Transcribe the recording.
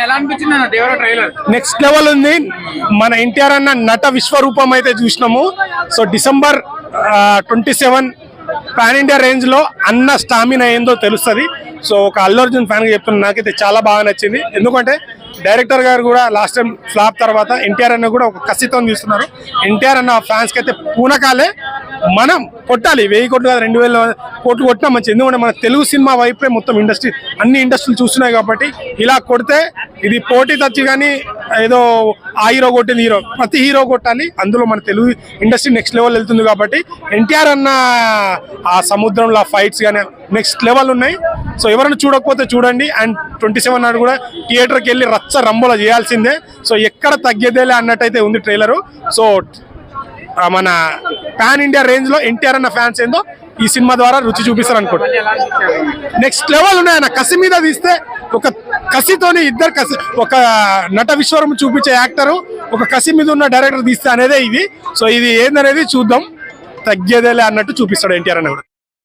ఎలా అనిపించింది అన్న దేవర ట్రైలర్? నెక్స్ట్ లెవెల్ ఉంది. మన ఎన్టీఆర్ అన్న నట విశ్వరూపం అయితే చూసినాము. So December 27 pan India range లో అన్న స్టామినా ఏందో తెలుస్తుంది. సో ఒక అల్లు అర్జున్ ఫ్యాన్ గా చెప్తున్నా, నాకైతే చాలా బాగా నచ్చింది. ఎందుకంటే డైరెక్టర్ గారు కూడా లాస్ట్ టైం ఫ్లాప్ తర్వాత ఎన్టీఆర్ అన్న కూడా ఒక కసితో తీస్తున్నారు. ఎన్టీఆర్ అన్న ఫ్యాన్స్ కి అయితే పూనకాలే. మనం కొట్టాలి, 1000 కోట్లు కాదు 2000 కోట్లు కొట్టినా మంచి. ఎందుకంటే మన తెలుగు సినిమా వైపే మొత్తం ఇండస్ట్రీ, అన్ని ఇండస్ట్రీలు చూస్తున్నాయి కాబట్టి ఇలా కొడితే ఇది పోటీ తచ్చి కానీ ఏదో ఆ హీరో కొట్టింది హీరో, ప్రతి హీరో కొట్టాలి. అందులో మన తెలుగు ఇండస్ట్రీ నెక్స్ట్ లెవెల్ వెళ్తుంది కాబట్టి ఎన్టీఆర్ అన్న ఆ సముద్రంలో ఫైట్స్ కానీ నెక్స్ట్ లెవెల్ ఉన్నాయి. సో ఎవరైనా చూడకపోతే చూడండి. అండ్ 27 నాడు కూడా థియేటర్కి వెళ్ళి రచ్చ రంబోలా చేయాల్సిందే. సో ఎక్కడ తగ్గేదేలే అన్నట్టయితే ఉంది ట్రైలరు. సో మన పాన్ ఇండియా రేంజ్ లో ఎన్టీఆర్ అన్న ఫ్యాన్స్ ఏందో ఈ సినిమా ద్వారా రుచి చూపిస్తారు అనుకోండి. నెక్స్ట్ లెవెల్ ఉన్నాయి. ఆయన కసి మీద తీస్తే ఒక కసితోని ఇద్దరు కసి, ఒక నట విశ్వరం చూపించే యాక్టరు ఒక కసి మీద ఉన్న డైరెక్టర్ తీస్తే అనేదే ఇది. సో ఇది ఏందనేది చూద్దాం. తగ్గేదేలే అన్నట్టు చూపిస్తాడు ఎన్టీఆర్ అన్న కూడా.